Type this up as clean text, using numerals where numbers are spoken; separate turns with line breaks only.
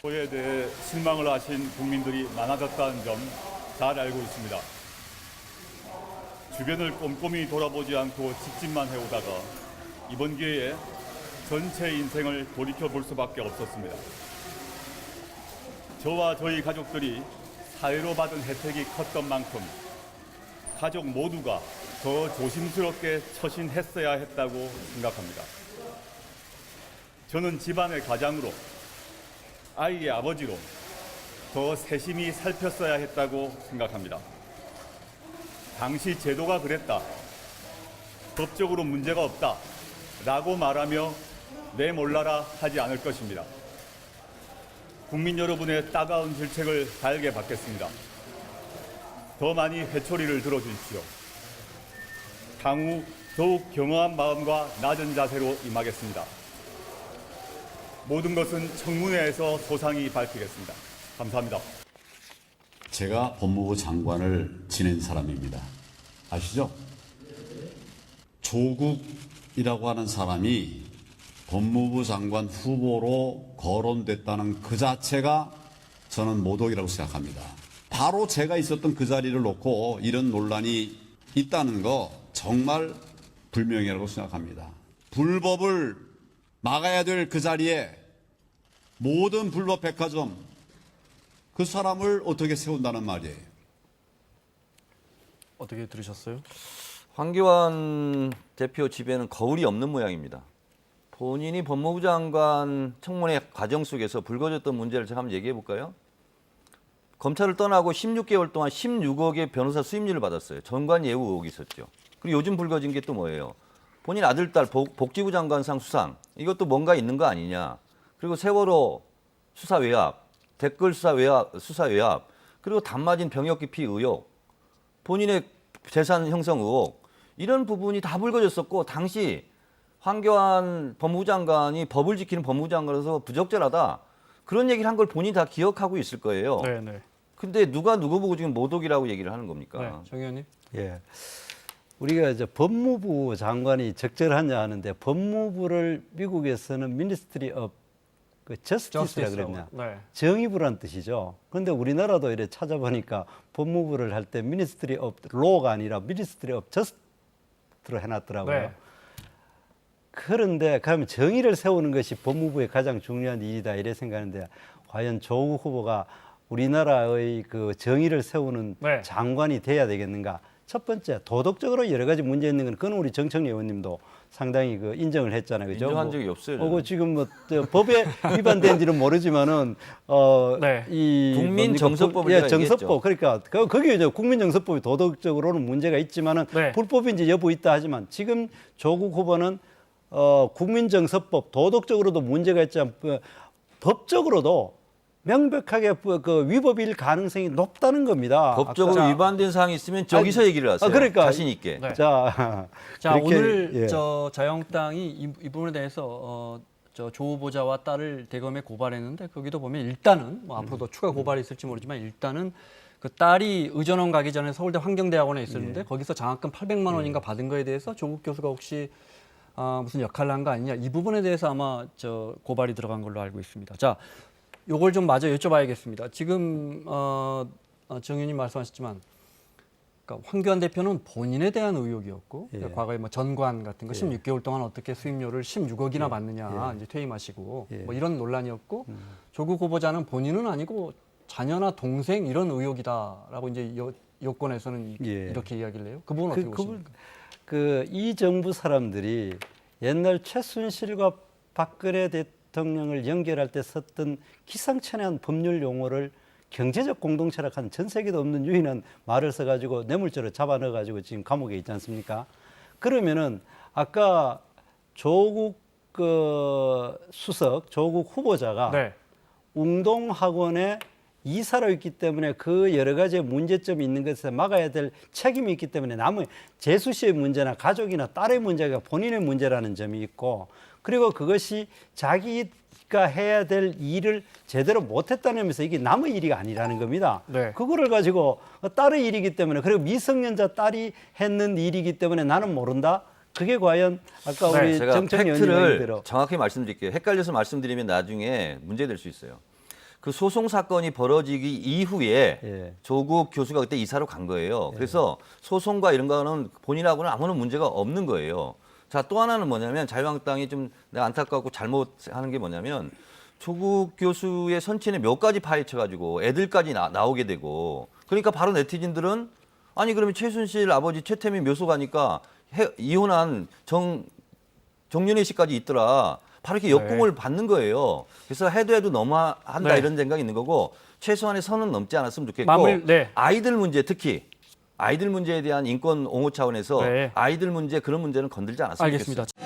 에 대해 실망을 하신 국민들이 많아졌다는 점 잘 알고 있습니다. 주변을 꼼꼼히 돌아보지 않고 직진만 해오다가 이번 기회에 전체 인생을 돌이켜볼 수밖에 없었습니다. 저와 저희 가족들이 사회로 받은 혜택이 컸던 만큼 가족 모두가 더 조심스럽게 처신했어야 했다고 생각합니다. 저는 집안의 가장으로 아이의 아버지로 더 세심히 살폈어야 했다고 생각합니다. 당시 제도가 그랬다, 법적으로 문제가 없다 라고 말하며 내몰라라 하지 않을 것입니다. 국민 여러분의 따가운 질책을 달게 받겠습니다. 더 많이 회초리를 들어주십시오. 향후 더욱 겸허한 마음과 낮은 자세로 임하겠습니다. 모든 것은 청문회에서 소상히 밝히겠습니다. 감사합니다.
제가 법무부 장관을 지낸 사람입니다. 아시죠? 조국이라고 하는 사람이 법무부 장관 후보로 거론됐다는 그 자체가 저는 모독이라고 생각합니다. 바로 제가 있었던 그 자리를 놓고 이런 논란이 있다는 거 정말 불명예라고 생각합니다. 불법을 막아야 될 그 자리에 모든 불법 백화점 그 사람을 어떻게 세운다는 말이에요.
어떻게 들으셨어요?
황교안 대표 집에는 거울이 없는 모양입니다. 본인이 법무부 장관 청문회 과정 속에서 불거졌던 문제를 제가 한번 얘기해 볼까요? 검찰을 떠나고 16개월 동안 16억의 변호사 수임료를 받았어요. 전관 예우 의혹이 있었죠. 그리고 요즘 불거진 게 또 뭐예요? 본인 아들, 딸 복지부 장관상 수상. 이것도 뭔가 있는 거 아니냐. 그리고 세월호 수사 외압, 댓글 수사 외압, 그리고 단맞은 병역 기피 의혹, 본인의 재산 형성 의혹, 이런 부분이 다 불거졌었고, 당시 황교안 법무부 장관이 법을 지키는 법무부 장관으로서 부적절하다, 그런 얘기를 한 걸 본인이 다 기억하고 있을 거예요.
네.
근데 누가 누구 보고 지금 모독이라고 얘기를 하는 겁니까?
네, 정 의원님.
예. 우리가 이제 법무부 장관이 적절하냐 하는데 법무부를 미국에서는 Ministry of Justice라 그랬냐.
네.
정의부란 뜻이죠. 그런데 우리나라도 이래 찾아보니까 법무부를 할 때 Ministry of Law가 아니라 Ministry of Justice로 해놨더라고요.
네.
그런데 그러면 정의를 세우는 것이 법무부의 가장 중요한 일이다 이래 생각하는데 과연 조국 후보가 우리나라의 그 정의를 세우는
네.
장관이 돼야 되겠는가? 첫 번째 도덕적으로 여러 가지 문제 있는 건 그건 우리 정청래 의원님도 상당히 그 인정을 했잖아요, 그죠?
인정한 적이 없어요.
그 지금 뭐 법에 위반된지는 모르지만은
네.
이
국민정서법을
예,
제가
정서법
얘기했죠.
그러니까 거기에 이제 국민정서법이 도덕적으로는 문제가 있지만은
네.
불법인지 여부 있다 하지만 지금 조국 후보는 국민정서법 도덕적으로도 문제가 있지만 법적으로도 명백하게 그 위법일 가능성이 높다는 겁니다.
법적으로 위반된 사항이 있으면 저기서 얘기를 하세요.
그러니까
자신 있게.
네.
자,
자,
그렇게,
오늘
예.
자유한국당이 이 부분에 대해서 조 후보자와 딸을 대검에 고발했는데 거기도 보면 일단은 뭐 앞으로도 추가 고발이 있을지 모르지만 일단은 그 딸이 의전원 가기 전에 서울대 환경대학원에 있었는데 거기서 장학금 800만 원인가 받은 거에 대해서 조국 교수가 혹시 무슨 역할을 한 거 아니냐, 이 부분에 대해서 아마 고발이 들어간 걸로 알고 있습니다. 자, 요걸 좀 마저 여쭤봐야겠습니다. 지금 정 의원님 말씀하셨지만, 그러니까 황교안 대표는 본인에 대한 의혹이었고,
예.
그러니까 과거에 뭐 전관 같은 거 16개월 동안 어떻게 수임료를 16억이나 받느냐, 이제 퇴임하시고
예.
뭐 이런 논란이었고, 조국 후보자는 본인은 아니고 자녀나 동생 이런 의혹이다라고 이제 여권에서는
예.
이렇게 이야기를 해요. 그 부분 어떻게 보십니까?
이 정부 사람들이 옛날 최순실과 박근혜 대통령을 연결할 때 썼던 기상천외한 법률 용어를 경제적 공동체라고 한 전 세계도 없는 유일한 말을 써가지고 뇌물죄로 잡아넣어가지고 지금 감옥에 있지 않습니까? 그러면은 아까 조국 수석, 조국 후보자가
네.
웅동학원에 이사로 있기 때문에 그 여러 가지 문제점이 있는 것을 막아야 될 책임이 있기 때문에 남의 재수 씨의 문제나 가족이나 딸의 문제가 본인의 문제라는 점이 있고, 그리고 그것이 자기가 해야 될 일을 제대로 못했다는 점에서 이게 남의 일이 아니라는 겁니다.
네.
그거를 가지고 딸의 일이기 때문에, 그리고 미성년자 딸이 했는 일이기 때문에 나는 모른다? 그게 과연 아까
네,
우리
제가
정청래 의원님
팩트를
얘기대로
정확히 말씀드릴게요. 헷갈려서 말씀드리면 나중에 문제될 수 있어요. 그 소송 사건이 벌어지기 이후에
예.
조국 교수가 그때 이사로 간 거예요. 그래서 소송과 이런 거는 본인하고는 아무런 문제가 없는 거예요. 자, 또 하나는 뭐냐면 자유한국당이 좀 내가 안타깝고 잘못하는 게 뭐냐면 조국 교수의 선친에 몇 가지 파헤쳐가지고 애들까지 나오게 되고 그러니까 바로 네티즌들은 아니 그러면 최순실 아버지 최태민 묘소 가니까 이혼한 정윤혜 씨까지 있더라. 바로 이렇게 역공을 받는 거예요. 그래서 해도 너무한다
네.
이런 생각이 있는 거고 최소한의 선은 넘지 않았으면 좋겠고
마무리, 네.
아이들 문제 특히 아이들 문제에 대한 인권 옹호 차원에서
네.
아이들 문제 그런 문제는 건들지 않았으면
알겠습니다.
좋겠어요.